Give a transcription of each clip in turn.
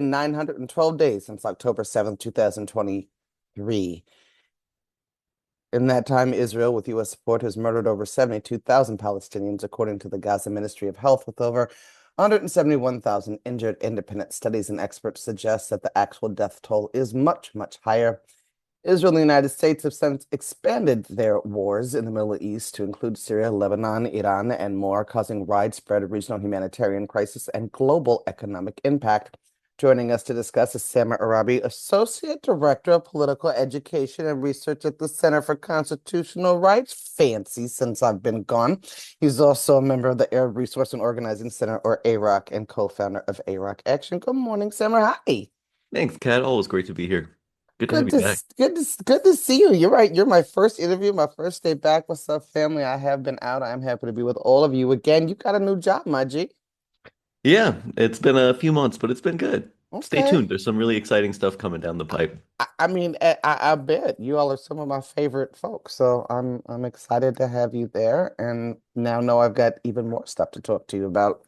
been 912 days since October 7th, 2023. In that time, Israel, with U.S. support, has murdered over 72,000 Palestinians, according to the Gaza Ministry of Health, with over 171,000 injured. Independent studies and experts suggest that the actual death toll is much, much higher. Israel and the United States have since expanded their wars in the Middle East to include Syria, Lebanon, Iran, and more, causing widespread regional humanitarian crisis and global economic impact. Joining us to discuss is Samar Araabi, Associate Director of Political Education and Research at the Center for Constitutional Rights. Fancy since I've been gone. He's also a member of the Arab Resource and Organizing Center, or AROC, and co-founder of AROC Action. Good morning, Samar. Hi. Thanks, Kat. Always great to be here. Good to have Good you to back. good to see you. You're right. You're my first interview, my first day back. What's up, family? I have been out. I'm happy to be with all of you again. You got a new job, my G. Yeah, it's been a few months, but it's been good. Stay Okay. tuned. There's some really exciting stuff coming down the pipe. I mean, I bet you all are some of my favorite folks. So I'm excited to have you there, and now know I've got even more stuff to talk to you about.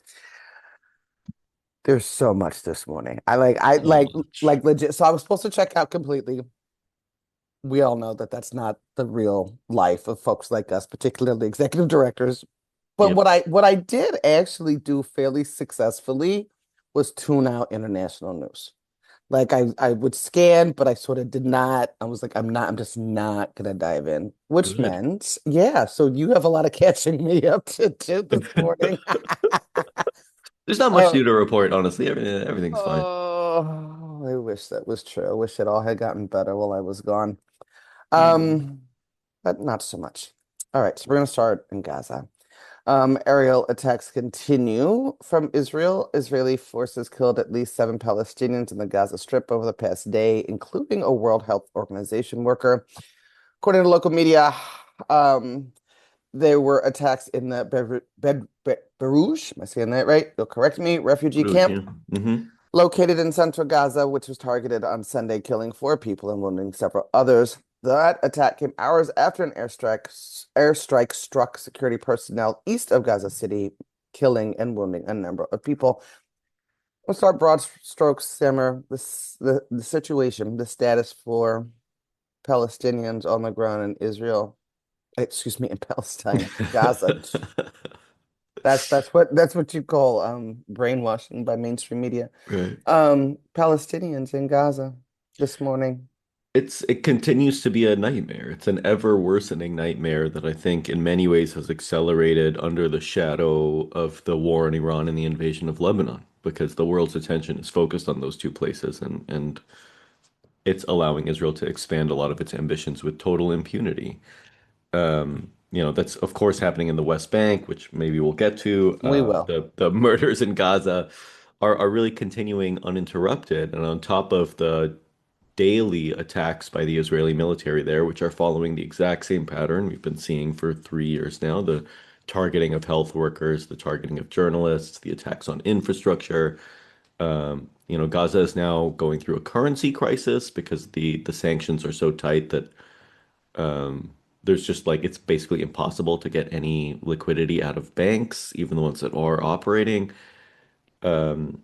There's so much this morning. I So much. like legit. So I was supposed to check out completely. We all know that that's not the real life of folks like us, particularly executive directors. But Yep. what I did actually do fairly successfully was tune out international news. Like I would scan, but I sort of did not. I was like, I'm just not gonna dive in. Which Good. meant, yeah, so you have a lot of catching me up to do this morning. There's not much Uh, new to report, honestly. Everything's fine. oh, I wish that was true. I wish it all had gotten better while I was gone. Mm. Um, but not so much. All right, so we're gonna start in Gaza. Aerial attacks continue from Israel. Israeli forces killed at least 7 Palestinians in the Gaza Strip over the past day, including a World Health Organization worker. According to local media, um, there were attacks in the Beruj, am I saying that right? You'll correct me, refugee Rouge, camp yeah. Hmm. located in central Gaza, which was targeted on Sunday, killing 4 people and wounding several others. That attack came hours after an airstrike struck security personnel east of Gaza City, killing and wounding a number of people. We'll start broad strokes, Simmer. The situation, the status for Palestinians on the ground in Israel, excuse me, in Palestine, Gaza. That's what you call brainwashing by mainstream media. Right. Palestinians in Gaza this morning. It continues to be a nightmare. It's an ever worsening nightmare that I think in many ways has accelerated under the shadow of the war in Iran and the invasion of Lebanon, because the world's attention is focused on those two places and it's allowing Israel to expand a lot of its ambitions with total impunity. That's of course happening in the West Bank, which maybe we'll get to. We will. The murders in Gaza are really continuing uninterrupted, and on top of the daily attacks by the Israeli military there, which are following the exact same pattern we've been seeing for 3 years now, the targeting of health workers, the targeting of journalists, the attacks on infrastructure. Gaza is now going through a currency crisis because the sanctions are so tight that there's just like it's basically impossible to get any liquidity out of banks, even the ones that are operating. And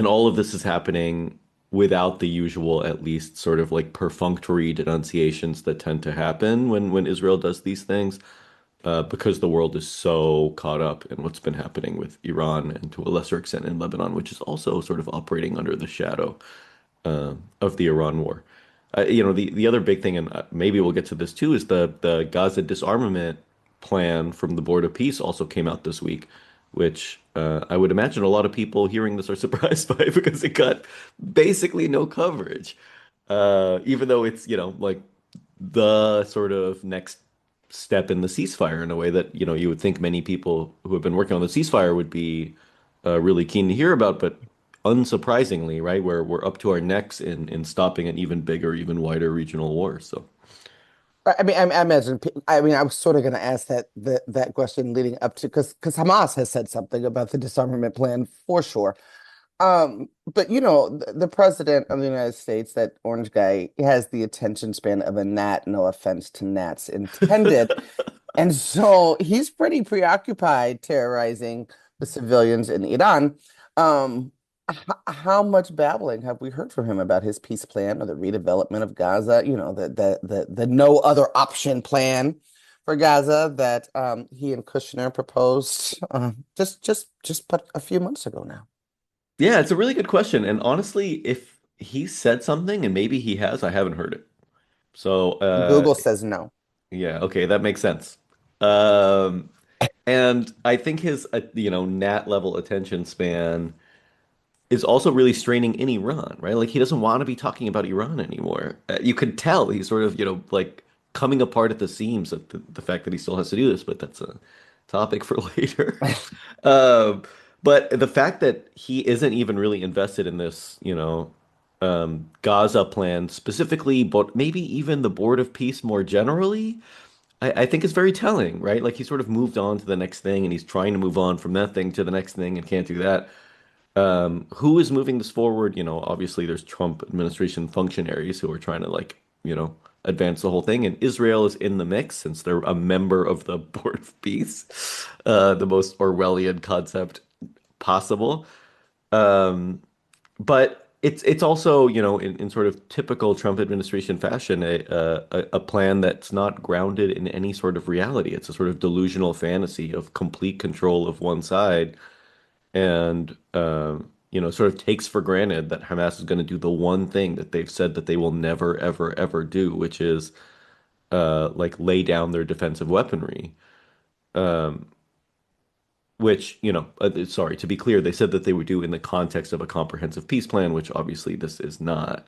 all of this is happening without the usual, at least sort of like perfunctory denunciations that tend to happen when Israel does these things, because the world is so caught up in what's been happening with Iran and to a lesser extent in Lebanon, which is also sort of operating under the shadow of the Iran war. The other big thing, and maybe we'll get to this too, is the Gaza disarmament plan from the Board of Peace also came out this week, which I would imagine a lot of people hearing this are surprised by because it got basically no coverage, even though it's like the sort of next step in the ceasefire in a way that you would think many people who have been working on the ceasefire would be really keen to hear about, but unsurprisingly, right, we're up to our necks in stopping an even bigger, even wider regional war. So I mean, I imagine. I mean, I was sort of going to ask that question leading up to because Hamas has said something about the disarmament plan for sure. But the president of the United States, that orange guy, has the attention span of a gnat. No offense to gnats intended. And so he's pretty preoccupied terrorizing the civilians in Iran. Um, how much babbling have we heard from him about his peace plan or the redevelopment of Gaza? You know, the no other option plan for Gaza that he and Kushner proposed just but a few months ago now. Yeah, it's a really good question. And honestly, if he said something, and maybe he has, I haven't heard it. So, Google says no. yeah, okay, that makes sense. Um, and I think his, Nat level attention span is also really straining in Iran, right? Like he doesn't want to be talking about Iran anymore. You could tell he's sort of, like coming apart at the seams of the fact that he still has to do this, but that's a topic for later. Um, but the fact that he isn't even really invested in this, Gaza plan specifically, but maybe even the Board of Peace more generally, I think is very telling, right? Like he sort of moved on to the next thing and he's trying to move on from that thing to the next thing and can't do that. Who is moving this forward? Obviously there's Trump administration functionaries who are trying to advance the whole thing, and Israel is in the mix since they're a member of the Board of Peace, the most Orwellian concept possible. Um, but it's also, in sort of typical Trump administration fashion, a plan that's not grounded in any sort of reality. It's a sort of delusional fantasy of complete control of one side and sort of takes for granted that Hamas is going to do the one thing that they've said that they will never, ever, ever do, which is lay down their defensive weaponry. Um, which, sorry, to be clear, they said that they would do in the context of a comprehensive peace plan, which obviously this is not.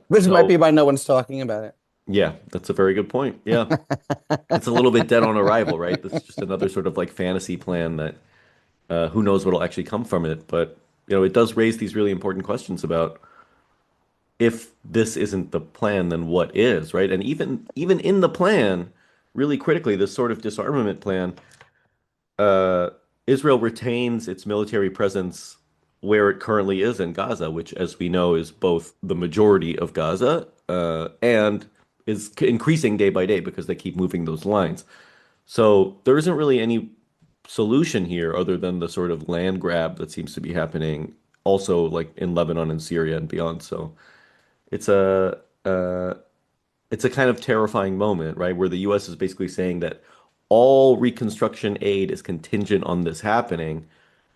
Which might be So why no one's talking about it. yeah, that's a very good point. Yeah, it's a little bit dead on arrival, right? This is just another sort of like fantasy plan that who knows what'll actually come from it. But it does raise these really important questions about if this isn't the plan, then what is, right? And even in the plan, really critically, this sort of disarmament plan, uh, Israel retains its military presence where it currently is in Gaza, which, as we know, is both the majority of Gaza and is increasing day by day because they keep moving those lines. So there isn't really any solution here other than the sort of land grab that seems to be happening also like in Lebanon and Syria and beyond. So it's a it's a kind of terrifying moment, right? Where the US is basically saying that all reconstruction aid is contingent on this happening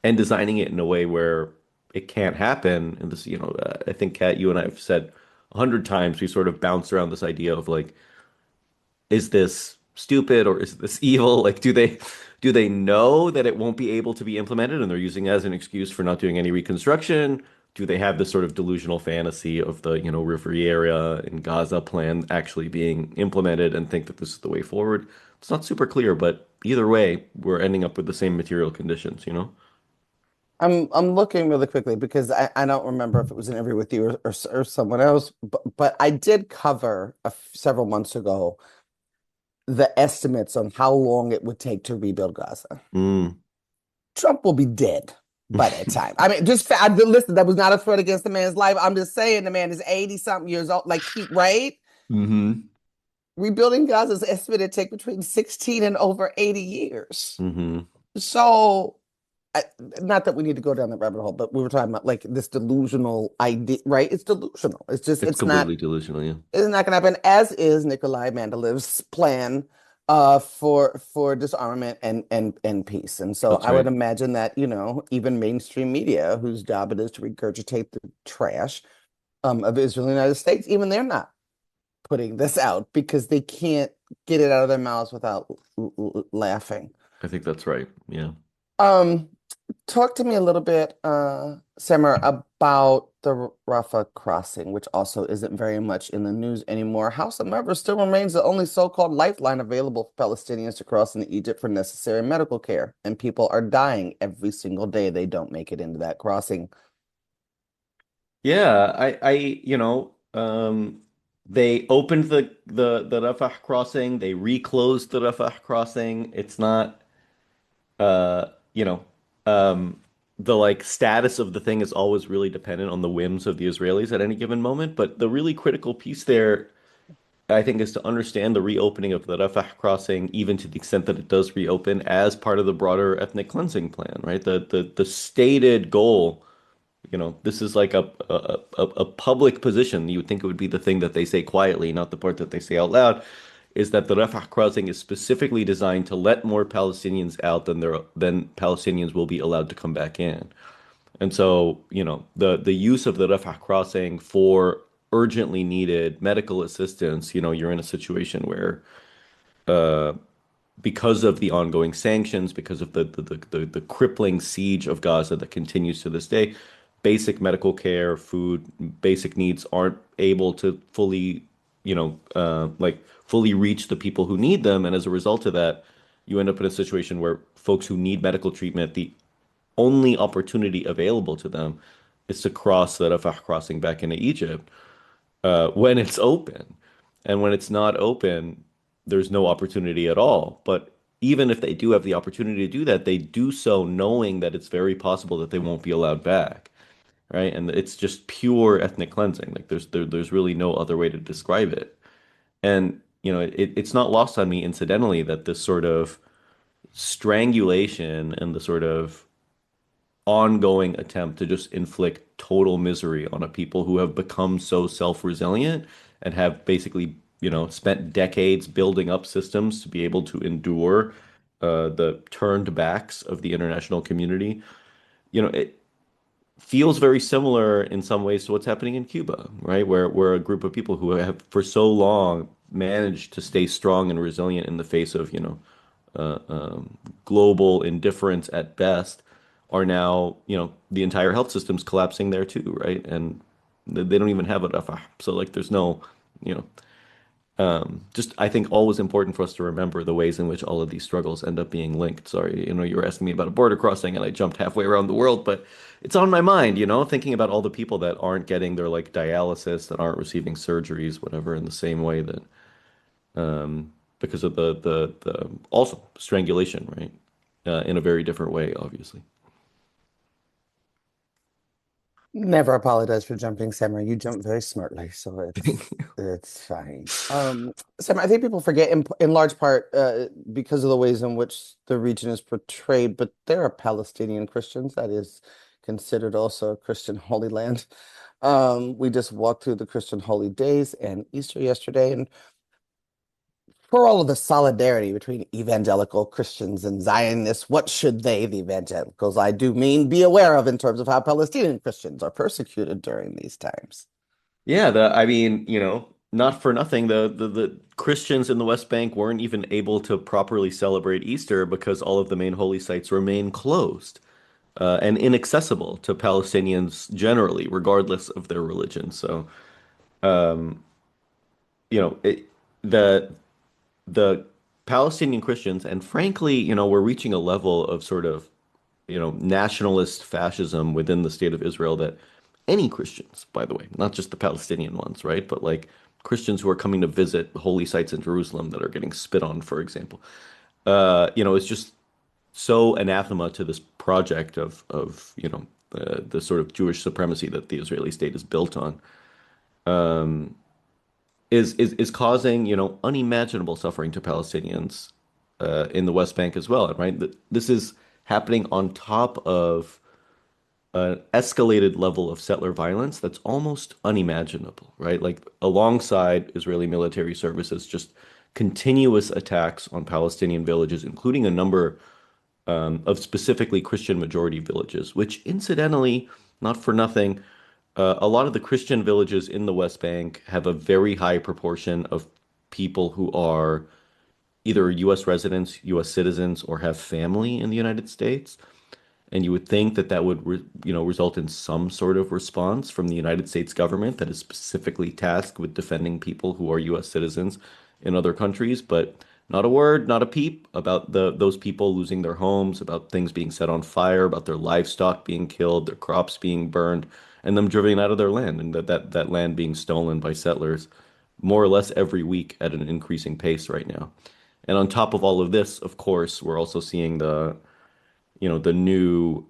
and designing it in a way where it can't happen. And this, I think Kat, you and I have said 100 times, we sort of bounce around this idea of like, is this stupid or is this evil? Like, do they know that it won't be able to be implemented and they're using it as an excuse for not doing any reconstruction? Do they have this sort of delusional fantasy of the, Riviera and Gaza plan actually being implemented and think that this is the way forward? It's not super clear, but either way, we're ending up with the same material conditions. I'm looking really quickly because I don't remember if it was an interview with you or someone else, but I did cover several months ago the estimates on how long it would take to rebuild Gaza. Mm. Trump will be dead by that time. I mean, listen, that was not a threat against the man's life. I'm just saying the man is 80 something years old. Like right? Hmm. Rebuilding Gaza is estimated to take between 16 and over 80 years. Hmm. So I, not that we need to go down that rabbit hole, but we were talking about like this delusional idea, right? It's delusional. It's just, It's completely delusional, yeah. it's not going to happen, as is Nikolai Mandalev's plan for disarmament and peace. And so That's I would right. imagine that, even mainstream media, whose job it is to regurgitate the trash of Israel and the United States, even they're not putting this out because they can't get it out of their mouths without laughing. I think that's right. Yeah. Um, Talk to me a little bit, Samar, about the Rafah crossing, which also isn't very much in the news anymore. House of Members still remains the only so-called lifeline available for Palestinians to cross into Egypt for necessary medical care, and people are dying every single day they don't make it into that crossing. Yeah, they opened the Rafah crossing, they reclosed the Rafah crossing. It's not, uh, you know, um, the like status of the thing is always really dependent on the whims of the Israelis at any given moment. But the really critical piece there, I think, is to understand the reopening of the Rafah crossing, even to the extent that it does reopen as part of the broader ethnic cleansing plan, right? The stated goal this is like a public position. You would think it would be the thing that they say quietly, not the part that they say out loud, is that the Rafah crossing is specifically designed to let more Palestinians out than Palestinians will be allowed to come back in. And so, the use of the Rafah crossing for urgently needed medical assistance, you're in a situation where because of the ongoing sanctions, because of the crippling siege of Gaza that continues to this day, basic medical care, food, basic needs aren't able to fully, fully reach the people who need them. And as a result of that, you end up in a situation where folks who need medical treatment, the only opportunity available to them is to cross the Rafah crossing back into Egypt when it's open. And when it's not open, there's no opportunity at all. But even if they do have the opportunity to do that, they do so knowing that it's very possible that they won't be allowed back, right? And it's just pure ethnic cleansing. Like there's really no other way to describe it. And it's not lost on me, incidentally, that this sort of strangulation and the sort of ongoing attempt to just inflict total misery on a people who have become so self-resilient and have basically, spent decades building up systems to be able to endure the turned backs of the international community. It feels very similar in some ways to what's happening in Cuba, right? Where a group of people who have for so long managed to stay strong and resilient in the face of, uh, um, global indifference at best are now, the entire health system's collapsing there too, right? And they don't even have a Rafah. So like there's no, you know, just I think always important for us to remember the ways in which all of these struggles end up being linked. Sorry, you were asking me about a border crossing and I jumped halfway around the world, but it's on my mind, thinking about all the people that aren't getting their like dialysis, that aren't receiving surgeries, whatever, in the same way that because of the also strangulation, right? In a very different way, obviously. Never apologize for jumping, Samurai. You jumped very smartly, so it's fine. Samurai, I think people forget in large part because of the ways in which the region is portrayed, but there are Palestinian Christians. That is considered also a Christian Holy Land. We just walked through the Christian holy days and Easter yesterday, and for all of the solidarity between evangelical Christians and Zionists, what should they, the evangelicals, I do mean, be aware of in terms of how Palestinian Christians are persecuted during these times? Yeah, I mean, not for nothing, the Christians in the West Bank weren't even able to properly celebrate Easter because all of the main holy sites remain closed and inaccessible to Palestinians generally, regardless of their religion. So, um, the the Palestinian Christians, and frankly, we're reaching a level of sort of, nationalist fascism within the state of Israel that any Christians, by the way, not just the Palestinian ones, right? But like Christians who are coming to visit holy sites in Jerusalem that are getting spit on, for example. It's just so anathema to this project of the sort of Jewish supremacy that the Israeli state is built on. Is causing, unimaginable suffering to Palestinians in the West Bank as well, right? This is happening on top of an escalated level of settler violence that's almost unimaginable, right? Like alongside Israeli military services, just continuous attacks on Palestinian villages, including a number of specifically Christian majority villages, which incidentally, not for nothing, a lot of the Christian villages in the West Bank have a very high proportion of people who are either U.S. residents, U.S. citizens, or have family in the United States. And you would think that that would, result in some sort of response from the United States government that is specifically tasked with defending people who are U.S. citizens in other countries, but not a word, not a peep about those people losing their homes, about things being set on fire, about their livestock being killed, their crops being burned, and them driven out of their land, and that land being stolen by settlers more or less every week at an increasing pace right now. And on top of all of this, of course, we're also seeing the new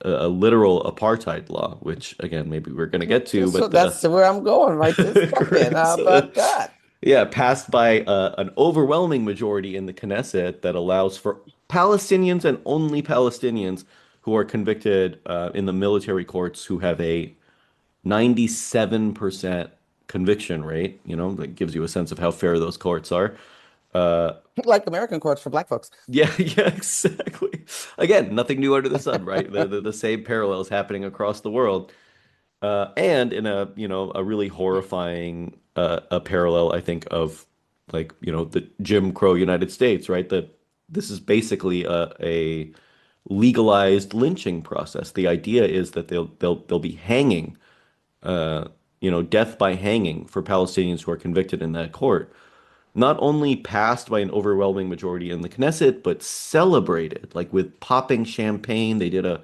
a literal apartheid law, which again, maybe we're going to get to, So but that's where I'm going right this second. correct. How So, about that? yeah, passed by an overwhelming majority in the Knesset that allows for Palestinians and only Palestinians who are convicted in the military courts who have a 97% conviction rate, that gives you a sense of how fair those courts are. Uh, Like American courts for black folks. yeah, yeah, exactly. Again, nothing new under the sun, right? The same parallels happening across the world. And in a really horrifying a parallel, I think, of like, the Jim Crow United States, right? That this is basically a legalized lynching process. The idea is that they'll be hanging, uh, death by hanging for Palestinians who are convicted in that court. Not only passed by an overwhelming majority in the Knesset, but celebrated, like with popping champagne. They did a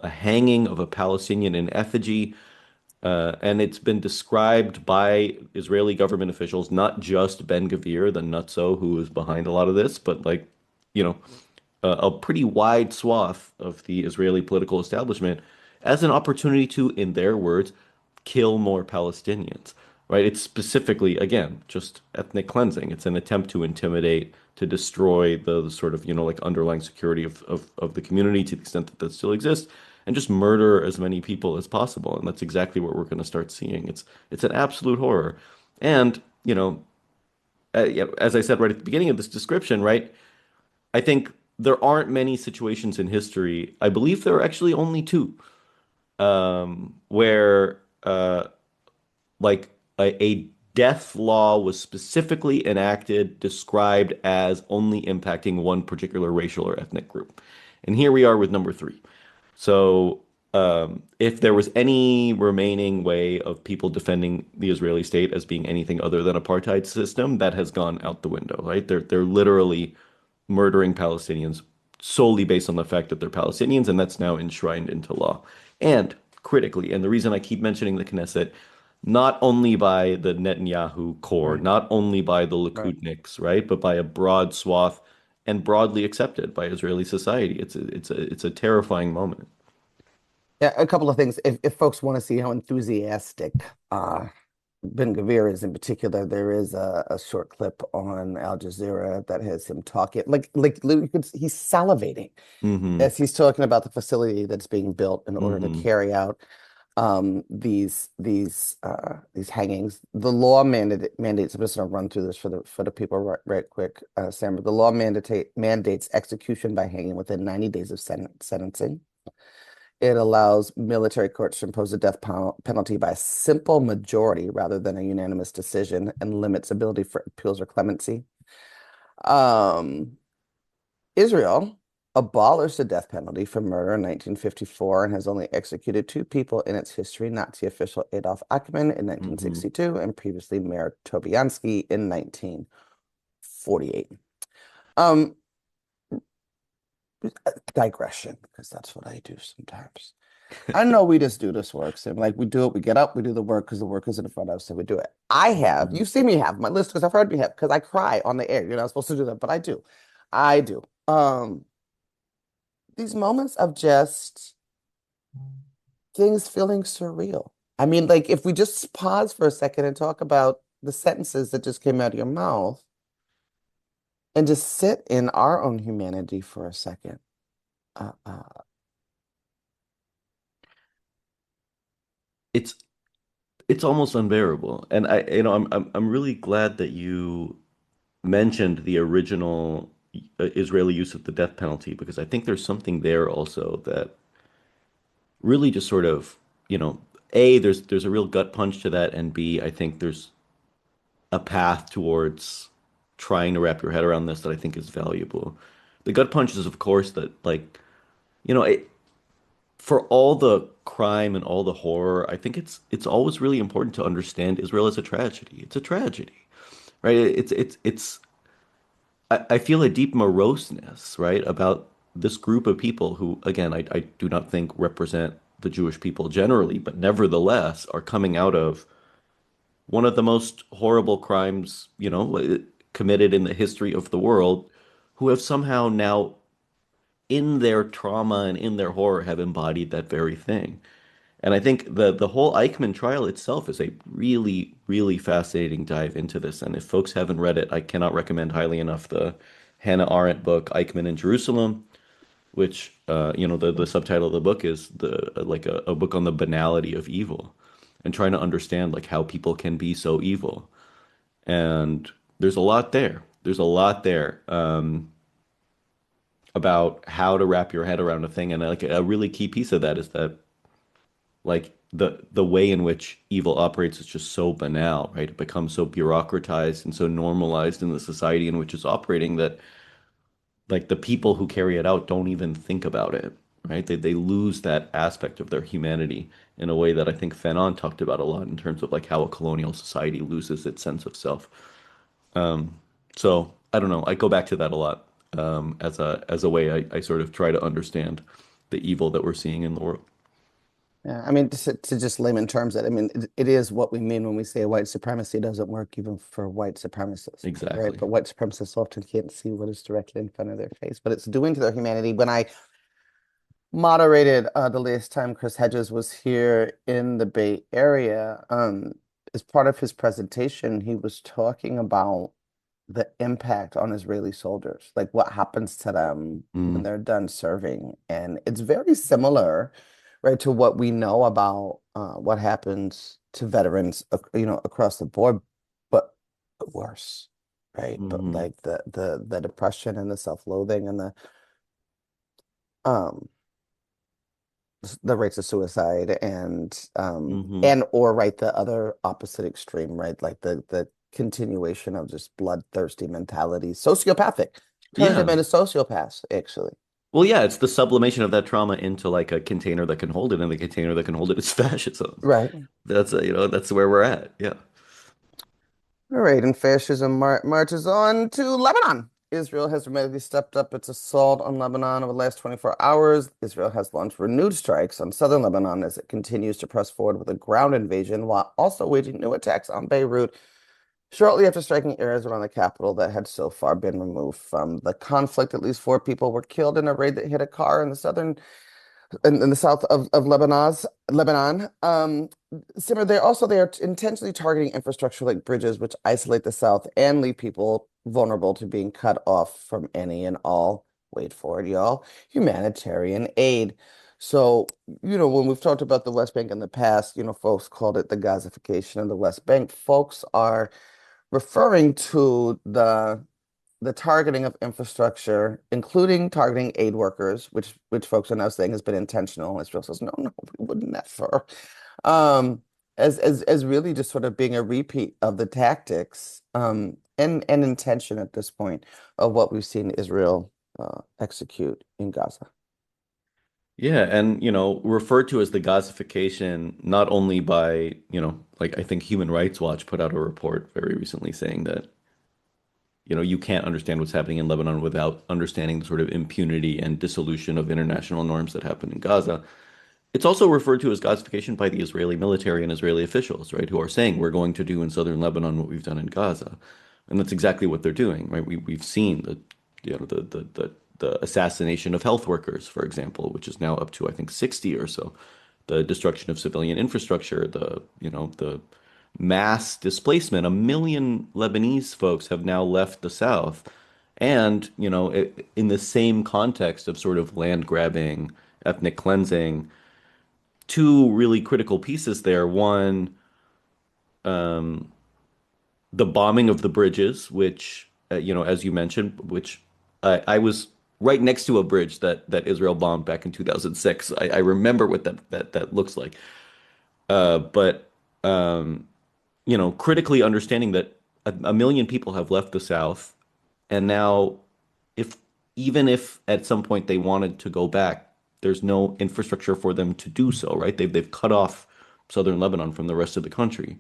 hanging of a Palestinian in effigy. And it's been described by Israeli government officials, not just Ben-Gvir, the nutso who is behind a lot of this, but like, you know, a pretty wide swath of the Israeli political establishment as an opportunity to, in their words, kill more Palestinians, right? It's specifically, again, just ethnic cleansing. It's an attempt to intimidate, to destroy the sort of, like underlying security of the community to the extent that that still exists, and just murder as many people as possible. And that's exactly what we're going to start seeing. It's an absolute horror. And, as I said right at the beginning of this description, right? I think there aren't many situations in history. I believe there are actually only two, where like a death law was specifically enacted, described as only impacting one particular racial or ethnic group. And here we are with number three. So, if there was any remaining way of people defending the Israeli state as being anything other than apartheid system, that has gone out the window, right? They're literally murdering Palestinians solely based on the fact that they're Palestinians, and that's now enshrined into law. And critically, and the reason I keep mentioning the Knesset, not only by the Netanyahu core, Right, not only by the right. Likudniks, right, but by a broad swath and broadly accepted by Israeli society. It's a terrifying moment. Yeah, a couple of things. If folks want to see how enthusiastic Ben Gvir is in particular, there is a short clip on Al Jazeera that has him talking he's salivating Hmm. as he's talking about the facility that's being built in order to Hmm. carry out these hangings. The law mandates. I'm just going to run through this for the people right quick, Sam. The law mandates execution by hanging within 90 days of sentencing. It allows military courts to impose a death penalty by a simple majority rather than a unanimous decision and limits ability for appeals or clemency. Um, Israel abolished the death penalty for murder in 1954 and has only executed two people in its history, Nazi official Adolf Eichmann in Hmm. 1962 and previously Mayor Tobiansky in 1948. Um, digression, because that's what I do sometimes. I know we just do this work. So like we do it, we get up, we do the work because the work is in front of us, so we do it. You've seen me have my list because I've heard me have because I cry on the air. You're not supposed to do that, but I do. I do. These moments of just things feeling surreal. I mean, like if we just pause for a second and talk about the sentences that just came out of your mouth and just sit in our own humanity for a second. Uh, uh, It's it's almost unbearable. And I'm really glad that you mentioned the original Israeli use of the death penalty because I think there's something there also that really just sort of, A, there's a real gut punch to that, and B, I think there's a path towards trying to wrap your head around this that I think is valuable. The gut punch is, of course, that like, you know, it, for all the crime and all the horror, I think it's always really important to understand Israel as a tragedy. It's a tragedy, right? I feel a deep moroseness, right, about this group of people who, again, I do not think represent the Jewish people generally, but nevertheless are coming out of one of the most horrible crimes, committed in the history of the world, who have somehow now, in their trauma and in their horror, have embodied that very thing. And I think the whole Eichmann trial itself is a really, really fascinating dive into this. And if folks haven't read it, I cannot recommend highly enough the Hannah Arendt book, Eichmann in Jerusalem. which the subtitle of the book is a book on the banality of evil and trying to understand like how people can be so evil. And there's a lot there. There's a lot there about how to wrap your head around a thing. And like a really key piece of that is that like the way in which evil operates is just so banal, right? It becomes so bureaucratized and so normalized in the society in which it's operating that like the people who carry it out don't even think about it, right? They lose that aspect of their humanity in a way that I think Fanon talked about a lot in terms of like how a colonial society loses its sense of self. So I don't know. I go back to that a lot as a way I sort of try to understand the evil that we're seeing in the world. Yeah, I mean, to just layman terms, it, I mean, it is what we mean when we say white supremacy doesn't work even for white supremacists, right? Exactly. But white supremacists often can't see what is directly in front of their face, but it's doing to their humanity. When I moderated the last time Chris Hedges was here in the Bay Area, as part of his presentation, he was talking about the impact on Israeli soldiers, like what happens to them when Mm, they're done serving. And it's very similar, right, to what we know about what happens to veterans, across the board, but worse, right? But hmm like the depression and the self-loathing and um the rates of suicide hmm and or right the other opposite extreme, right? Like the continuation of just bloodthirsty mentality, sociopathic, turns them Yeah. into sociopaths, actually. Well, yeah, it's the sublimation of that trauma into like a container that can hold it, and the container that can hold it is fascism. Right. That's where we're at. Yeah. All right, and fascism marches on to Lebanon. Israel has dramatically stepped up its assault on Lebanon over the last 24 hours. Israel has launched renewed strikes on southern Lebanon as it continues to press forward with a ground invasion while also waging new attacks on Beirut shortly after striking areas around the capital that had so far been removed from the conflict. At least four people were killed in a raid that hit a car in the south of Lebanon. Similar, they are intentionally targeting infrastructure like bridges, which isolate the south and leave people vulnerable to being cut off from any and all, wait for it, y'all, humanitarian aid. So, when we've talked about the West Bank in the past, folks called it the Gazification of the West Bank. Folks are referring to the targeting of infrastructure, including targeting aid workers, which folks are now saying has been intentional. Israel says, no, no, we would never. Um, as really just sort of being a repeat of the tactics and intention at this point of what we've seen Israel execute in Gaza. Yeah, and referred to as the Gazification, not only by, like I think Human Rights Watch put out a report very recently saying that, you can't understand what's happening in Lebanon without understanding the sort of impunity and dissolution of international norms that happen in Gaza. It's also referred to as Gazification by the Israeli military and Israeli officials, right, who are saying we're going to do in southern Lebanon what we've done in Gaza. And that's exactly what they're doing, right? We've seen the assassination of health workers, for example, which is now up to I think 60 or so. The destruction of civilian infrastructure, the mass displacement. 1 million Lebanese folks have now left the south. And, in the same context of sort of land grabbing, ethnic cleansing, two really critical pieces there. One, the bombing of the bridges, which, as you mentioned, which I was right next to a bridge that Israel bombed back in 2006. I remember what that looks like. But critically understanding that 1 million people have left the South, and now if even if at some point they wanted to go back, there's no infrastructure for them to do so, right? They've cut off southern Lebanon from the rest of the country.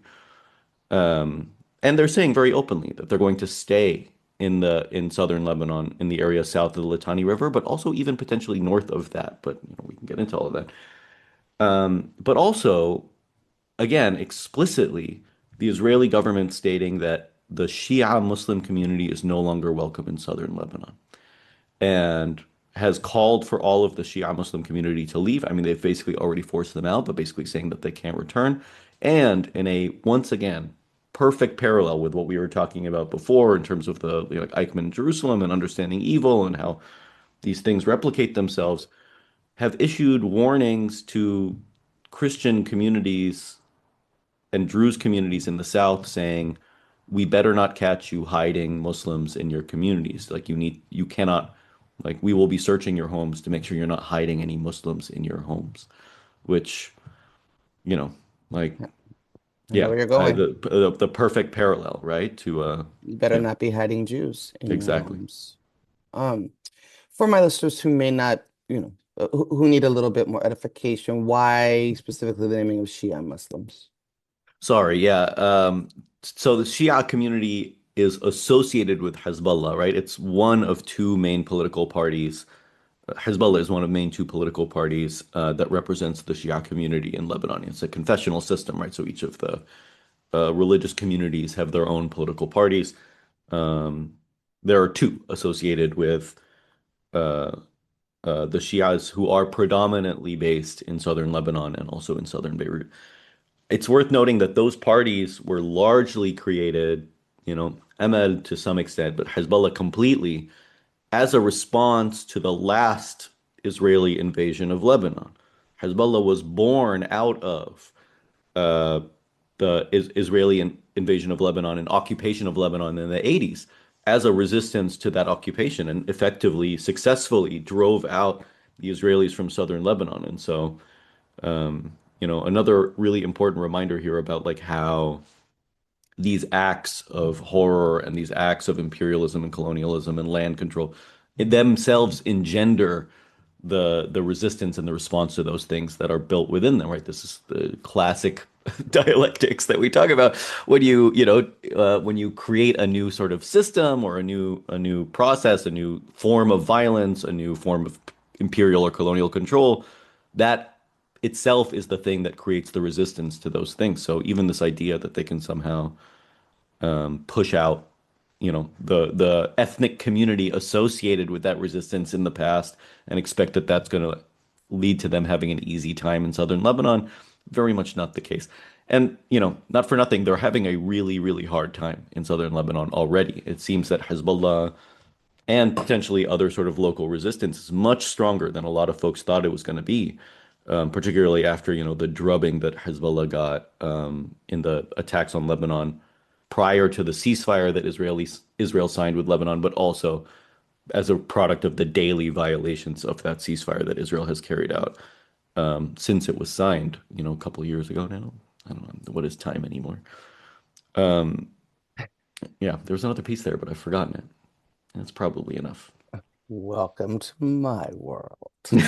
And they're saying very openly that they're going to stay in southern Lebanon in the area south of the Litani River, but also even potentially north of that. But we can get into all of that. But also, again, explicitly, the Israeli government stating that the Shia Muslim community is no longer welcome in southern Lebanon and has called for all of the Shia Muslim community to leave. I mean, they've basically already forced them out, but basically saying that they can't return. And in a, once again, perfect parallel with what we were talking about before in terms of the like Eichmann in Jerusalem and understanding evil and how these things replicate themselves, have issued warnings to Christian communities and Druze communities in the South saying, we better not catch you hiding Muslims in your communities. Like you cannot, like we will be searching your homes to make sure you're not hiding any Muslims in your homes, which, you know, like, I know yeah, where you're going. the perfect parallel, right? You better Yeah, not be hiding Jews in your exactly. homes. Um, for my listeners who may not, who need a little bit more edification, why specifically the naming of Shia Muslims? Sorry, yeah. So the Shia community is associated with Hezbollah, right? It's one of two main political parties. Hezbollah is one of main two political parties that represents the Shia community in Lebanon. It's a confessional system, right? So each of the religious communities have their own political parties. Um, there are two associated with uh, the Shias who are predominantly based in southern Lebanon and also in southern Beirut. It's worth noting that those parties were largely created, Emel to some extent, but Hezbollah completely, as a response to the last Israeli invasion of Lebanon. Hezbollah was born out of uh, the Israeli invasion of Lebanon and occupation of Lebanon in the 80s as a resistance to that occupation and effectively, successfully drove out the Israelis from southern Lebanon. And so, another really important reminder here about like how these acts of horror and these acts of imperialism and colonialism and land control themselves engender the resistance and the response to those things that are built within them, right? This is the classic dialectics that we talk about when when you create a new sort of system or a new process, a new form of violence, a new form of imperial or colonial control, that itself is the thing that creates the resistance to those things. So even this idea that they can somehow push out, the ethnic community associated with that resistance in the past and expect that that's going to lead to them having an easy time in southern Lebanon. Very much not the case. And, not for nothing, they're having a really, really hard time in southern Lebanon already. It seems that Hezbollah and potentially other sort of local resistance is much stronger than a lot of folks thought it was going to be, particularly after, the drubbing that Hezbollah got in the attacks on Lebanon prior to the ceasefire that Israel signed with Lebanon, but also as a product of the daily violations of that ceasefire that Israel has carried out since it was signed, a couple of years ago now. I don't know what is time anymore. Yeah, there was another piece there, but I've forgotten it. That's probably enough. Welcome to my world. I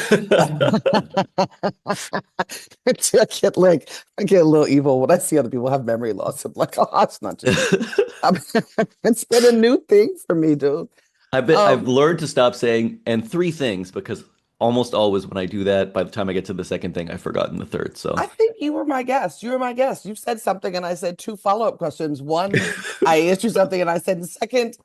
get a little evil when I see other people have memory loss. I'm like, oh, it's not just me. It's been a new thing for me, dude. I've Um, learned to stop saying and three things because almost always when I do that, by the time I get to the second thing, I've forgotten the third. So I think you were my guest. You were my guest. You said something and I said two follow-up questions. One, I asked you something and I said the second,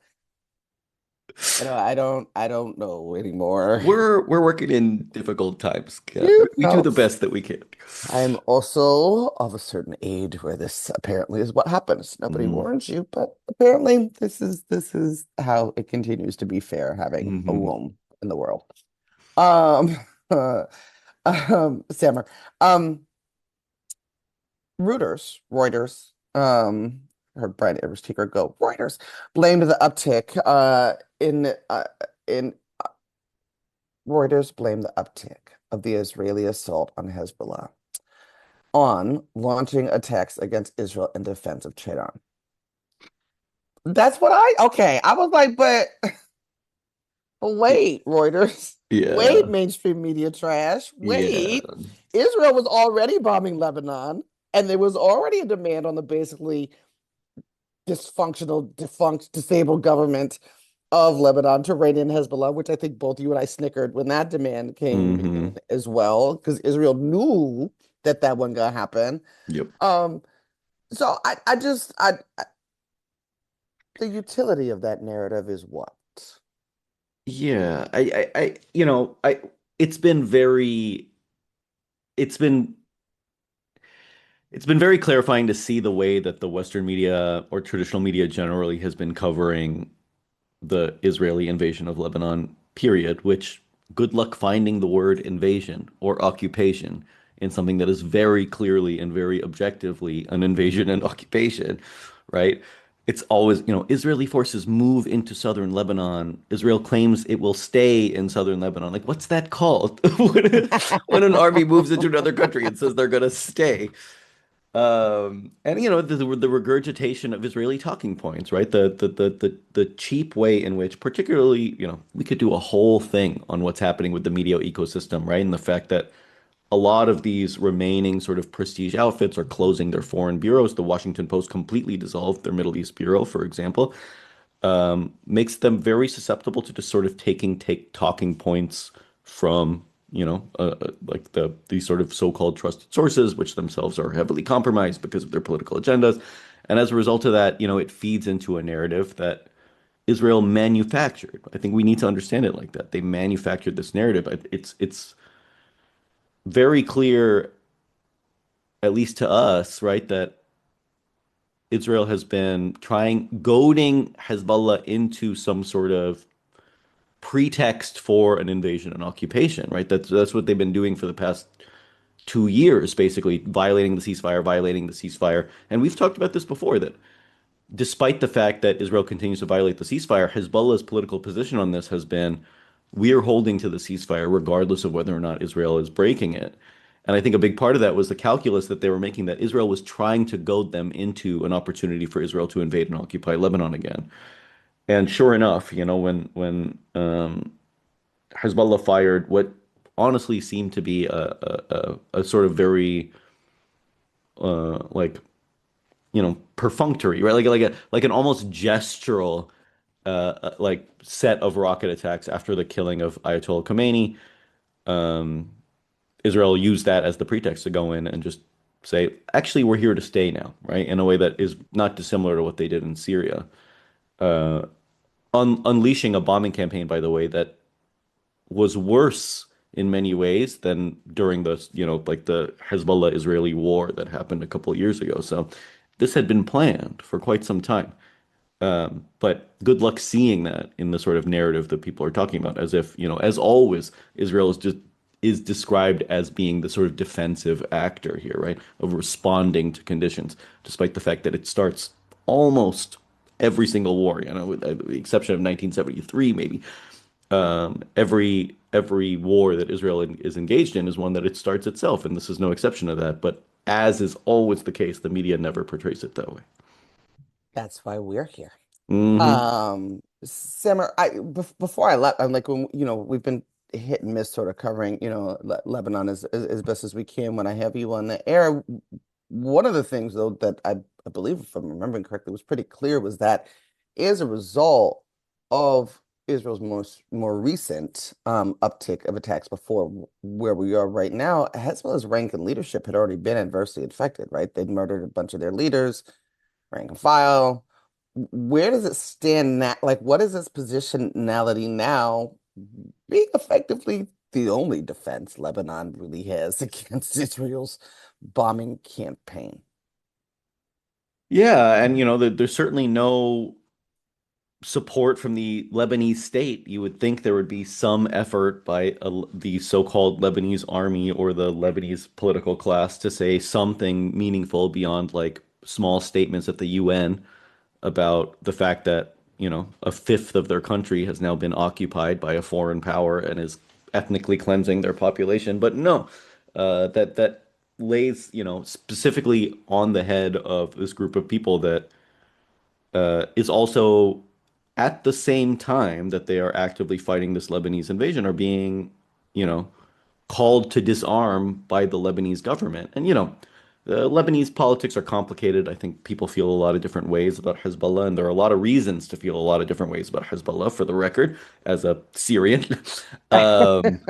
I don't know anymore. we're working in difficult times. Yeah, You we do know. the best that we can. I'm also of a certain age where this apparently is what happens. Nobody Hmm. warns you, but apparently this is how it continues to be fair having a Hmm. womb in the world. Um, Sammer, um, Reuters, heard Brian Evers Tinker go, Reuters blamed the uptick in Reuters blamed the uptick of the Israeli assault on Hezbollah on launching attacks against Israel in defense of Tehran. That's what okay. I was like, but wait, Reuters. Wait, Yeah. mainstream media trash. Yeah. Wait. Israel was already bombing Lebanon, and there was already a demand on the basically dysfunctional, defunct, disabled government of Lebanon to rein in Hezbollah, which I think both you and I snickered when that demand came Hmm. in as well, because Israel knew that that wasn't gonna happen. Yep. Um, so the utility of that narrative is what? Yeah. It's been it's been it's been very clarifying to see the way that the Western media or traditional media generally has been covering the Israeli invasion of Lebanon. period, which good luck finding the word invasion or occupation in something that is very clearly and very objectively an invasion and occupation, right? It's always, Israeli forces move into southern Lebanon. Israel claims it will stay in southern Lebanon. Like, what's that called? When an army moves into another country and says they're going to stay. And the regurgitation of Israeli talking points, right? The cheap way in which, particularly, we could do a whole thing on what's happening with the media ecosystem, right? And the fact that a lot of these remaining sort of prestige outfits are closing their foreign bureaus. The Washington Post completely dissolved their Middle East bureau, for example, makes them very susceptible to just sort of take talking points from, like these sort of so-called trusted sources, which themselves are heavily compromised because of their political agendas. And as a result of that, it feeds into a narrative that Israel manufactured. I think we need to understand it like that. They manufactured this narrative. It's very clear, at least to us, right, that Israel has been goading Hezbollah into some sort of pretext for an invasion and occupation, right? That's what they've been doing for the past 2 years, basically violating the ceasefire, violating the ceasefire. And we've talked about this before that despite the fact that Israel continues to violate the ceasefire, Hezbollah's political position on this has been we're holding to the ceasefire regardless of whether or not Israel is breaking it. And I think a big part of that was the calculus that they were making that Israel was trying to goad them into an opportunity for Israel to invade and occupy Lebanon again. And sure enough, when Hezbollah fired what honestly seemed to be a sort of very like perfunctory, right? Like an almost gestural like set of rocket attacks after the killing of Ayatollah Khomeini. Um, Israel used that as the pretext to go in and just say, actually, we're here to stay now, right? In a way that is not dissimilar to what they did in Syria. Uh, unleashing a bombing campaign, by the way, that was worse in many ways than during like the Hezbollah Israeli war that happened a couple of years ago. So this had been planned for quite some time. But good luck seeing that in the sort of narrative that people are talking about, as if, as always, Israel is described as being the sort of defensive actor here, right? Of responding to conditions, despite the fact that it starts almost every single war, with the exception of 1973, maybe. Every war that Israel is engaged in is one that it starts itself, and this is no exception to that. But as is always the case, the media never portrays it that way. That's why we're here. Hmm. Simmer, before I left, I'm like, when, we've been hit and miss sort of covering, Lebanon as best as we can when I have you on the air. One of the things, though, that I believe, if I'm remembering correctly, was pretty clear was that as a result of Israel's more recent uptick of attacks before where we are right now, Hezbollah's rank and leadership had already been adversely affected, right? They'd murdered a bunch of their leaders, rank and file. Where does it stand now? Like, what is its positionality now, being effectively the only defense Lebanon really has against Israel's bombing campaign? Yeah, and there's certainly no support from the Lebanese state. You would think there would be some effort by the so-called Lebanese army or the Lebanese political class to say something meaningful beyond like small statements at the UN about the fact that, a fifth of their country has now been occupied by a foreign power and is ethnically cleansing their population. But no, that lays, specifically on the head of this group of people that is also at the same time that they are actively fighting this Lebanese invasion are being, you know, called to disarm by the Lebanese government. And, the Lebanese politics are complicated. I think people feel a lot of different ways about Hezbollah, and there are a lot of reasons to feel a lot of different ways about Hezbollah, for the record, as a Syrian. Um,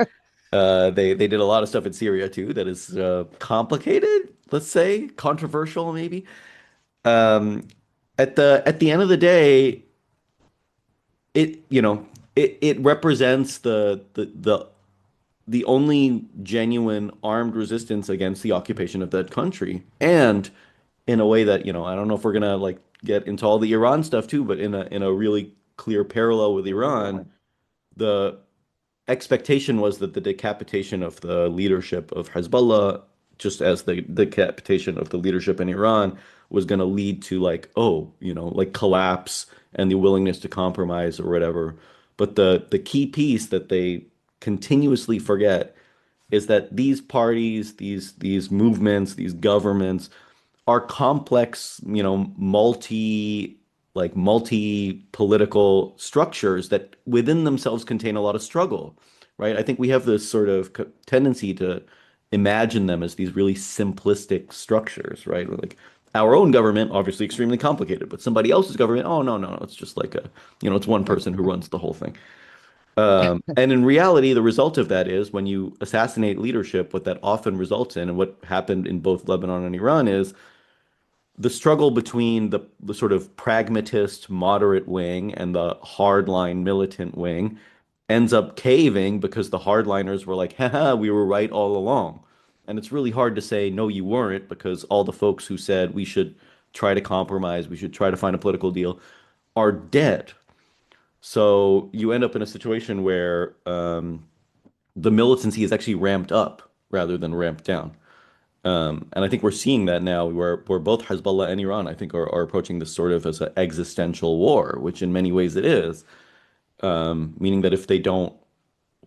they did a lot of stuff in Syria too that is complicated, let's say, controversial maybe. Um, at the end of the day, it represents the only genuine armed resistance against the occupation of that country. And in a way that, I don't know if we're gonna like get into all the Iran stuff too, but in a really clear parallel with Iran, the expectation was that the decapitation of the leadership of Hezbollah, just as the decapitation of the leadership in Iran, was going to lead to like, oh, like collapse and the willingness to compromise or whatever. But the key piece that they continuously forget is that these parties, these movements, these governments are complex, multi-political structures that within themselves contain a lot of struggle, right? I think we have this sort of tendency to imagine them as these really simplistic structures, right? Like our own government, obviously extremely complicated, but somebody else's government, oh no, no, no, it's just like it's one person who runs the whole thing. And in reality, the result of that is when you assassinate leadership, what that often results in, and what happened in both Lebanon and Iran, is the struggle between the sort of pragmatist moderate wing and the hardline militant wing ends up caving because the hardliners were like, haha, we were right all along. And it's really hard to say, no, you weren't, because all the folks who said we should try to compromise, we should try to find a political deal, are dead. So you end up in a situation where the militancy is actually ramped up rather than ramped down. And I think we're seeing that now where both Hezbollah and Iran, I think, are approaching this sort of as an existential war, which in many ways it is, meaning that if they don't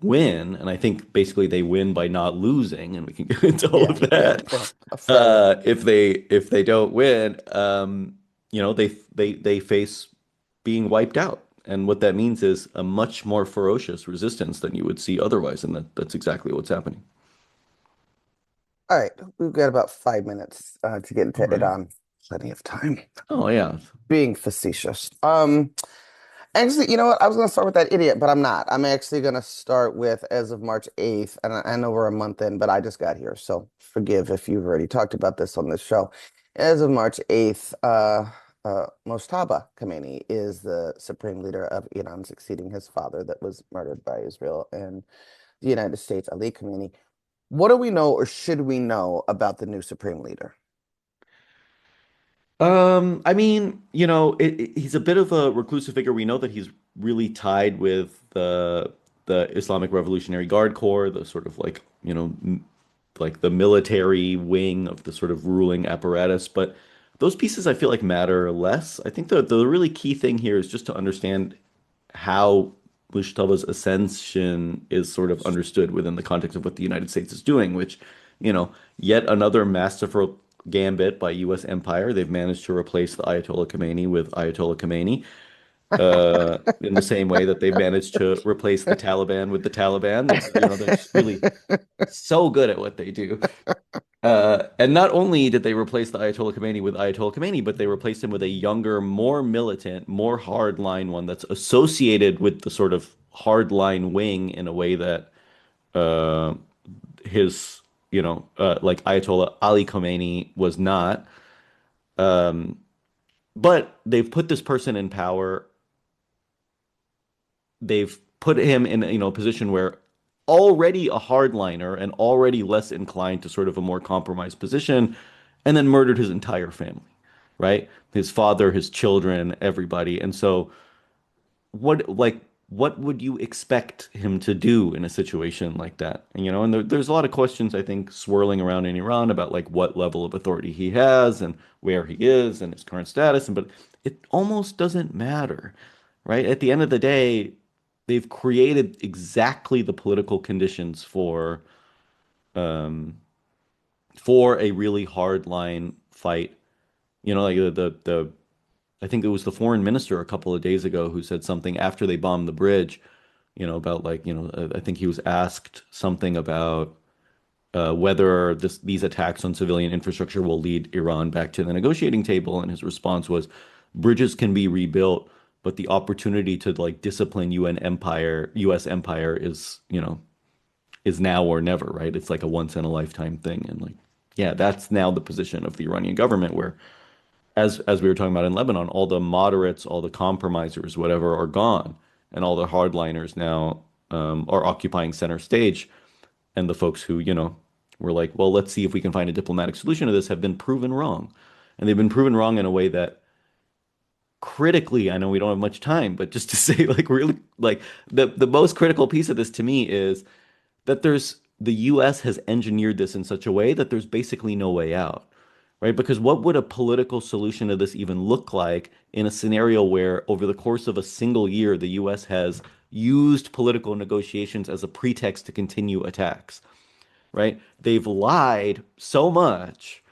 win, and I think basically they win by not losing, and we can get into all Yeah, of yeah, that. yeah, forever. If they don't win, they face being wiped out. And what that means is a much more ferocious resistance than you would see otherwise, and that's exactly what's happening. All right, we've got about 5 minutes to get All into right. Iran. Plenty of time. Oh yeah. Being facetious. Actually, you know what? I was going to start with that idiot, but I'm not. I'm actually going to start with as of March 8th, and I know we're a month in, but I just got here, so forgive if you've already talked about this on this show. As of March 8th, Mojtaba Khamenei is the supreme leader of Iran, succeeding his father that was murdered by Israel and the United States, Ali Khamenei. What do we know or should we know about the new supreme leader? I mean, he's a bit of a reclusive figure. We know that he's really tied with the Islamic Revolutionary Guard Corps, the sort of like, like the military wing of the sort of ruling apparatus. But those pieces I feel like matter less. I think the really key thing here is just to understand how Mustafa's ascension is sort of understood within the context of what the United States is doing, which, yet another masterful gambit by U.S. empire. They've managed to replace the Ayatollah Khomeini with Ayatollah Khomeini, in the same way that they've managed to replace the Taliban with the Taliban. They're just really so good at what they do. And not only did they replace the Ayatollah Khomeini with Ayatollah Khomeini, but they replaced him with a younger, more militant, more hardline one that's associated with the sort of hardline wing in a way that uh, his, like Ayatollah Ali Khomeini was not. Um, but they've put this person in power. They've put him in, a position where already a hardliner and already less inclined to sort of a more compromised position, and then murdered his entire family, right? His father, his children, everybody. And so what would you expect him to do in a situation like that? And there's a lot of questions I think swirling around in Iran about like what level of authority he has and where he is and his current status, but it almost doesn't matter, right? At the end of the day, they've created exactly the political conditions um for a really hard line fight. Like the I think it was the foreign minister a couple of days ago who said something after they bombed the bridge, about like, I think he was asked something about whether these attacks on civilian infrastructure will lead Iran back to the negotiating table, and his response was, bridges can be rebuilt, but the opportunity to like discipline U.S. empire is now or never, right? It's like a once in a lifetime thing, and like, yeah, that's now the position of the Iranian government, where as we were talking about in Lebanon, all the moderates, all the compromisers, whatever, are gone, and all the hardliners now are occupying center stage. And the folks who, were like, well, let's see if we can find a diplomatic solution to this, have been proven wrong. And they've been proven wrong in a way that critically, I know we don't have much time, but just to say like really like the most critical piece of this to me is that the US has engineered this in such a way that there's basically no way out, right? Because what would a political solution to this even look like in a scenario where over the course of a single year, the US has used political negotiations as a pretext to continue attacks, right? They've lied so much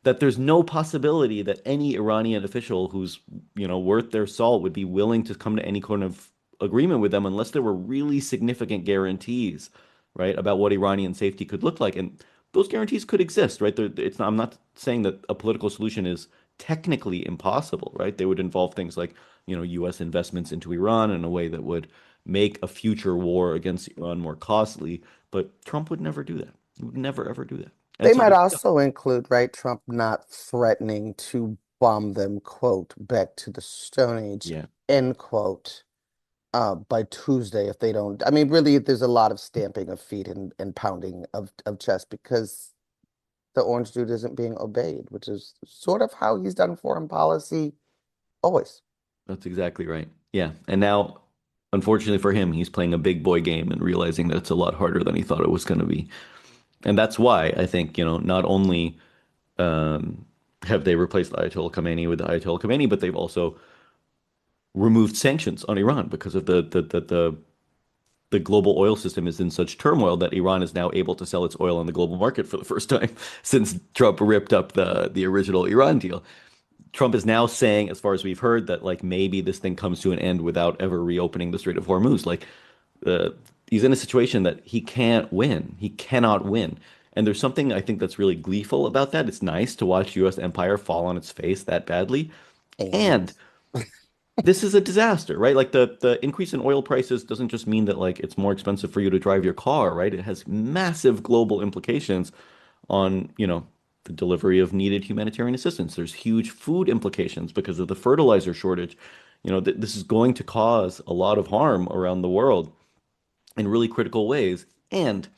that there's no possibility that any Iranian official who's, worth their salt would be willing to come to any kind of agreement with them unless there were really significant guarantees, right, about what Iranian safety could look like. And those guarantees could exist, right? I'm not saying that a political solution is technically impossible, right? They would involve things like, U.S. investments into Iran in a way that would make a future war against Iran more costly. But Trump would never do that. He would never, ever do that. And They so might there's, also include, right, Trump not threatening to bomb them, quote, back to the Stone Age, yeah. end quote, by Tuesday if they don't. I mean, really, there's a lot of stamping of feet and pounding of chest because the orange dude isn't being obeyed, which is sort of how he's done foreign policy always. That's exactly right. Yeah. And now, unfortunately for him, he's playing a big boy game and realizing that it's a lot harder than he thought it was going to be. And that's why I think, not only um, have they replaced Ayatollah Khamenei with Ayatollah Khamenei, but they've also removed sanctions on Iran because of the global oil system is in such turmoil that Iran is now able to sell its oil on the global market for the first time since Trump ripped up the original Iran deal. Trump is now saying, as far as we've heard, that like maybe this thing comes to an end without ever reopening the Strait of Hormuz. Like, uh, he's in a situation that he can't win. He cannot win. And there's something I think that's really gleeful about that. It's nice to watch U.S. empire fall on its face that badly. And And this is a disaster, right? Like the increase in oil prices doesn't just mean that like it's more expensive for you to drive your car, right? It has massive global implications on, the delivery of needed humanitarian assistance. There's huge food implications because of the fertilizer shortage. This is going to cause a lot of harm around the world in really critical ways. And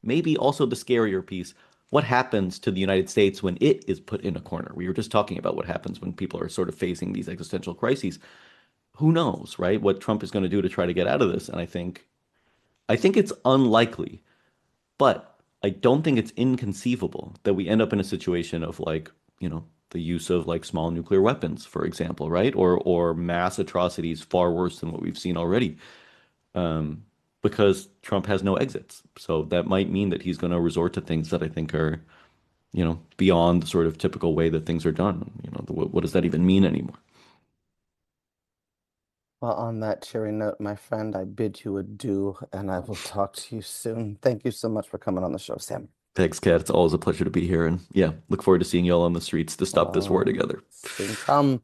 maybe also the scarier piece, what happens to the United States when it is put in a corner? We were just talking about what happens when people are sort of facing these existential crises. Who knows, right? What Trump is going to do to try to get out of this. And I think it's unlikely, but I don't think it's inconceivable that we end up in a situation of like, the use of like small nuclear weapons, for example, right? Or mass atrocities far worse than what we've seen already. Um, because Trump has no exits. So that might mean that he's going to resort to things that I think are, beyond the sort of typical way that things are done. What does that even mean anymore? well, on that cheery note, my friend, I bid you adieu, and I will talk to you soon. Thank you so much for coming on the show, Sam. Thanks, Kat. It's always a pleasure to be here. And yeah, look forward to seeing you all on the streets to stop this war together. Soon come.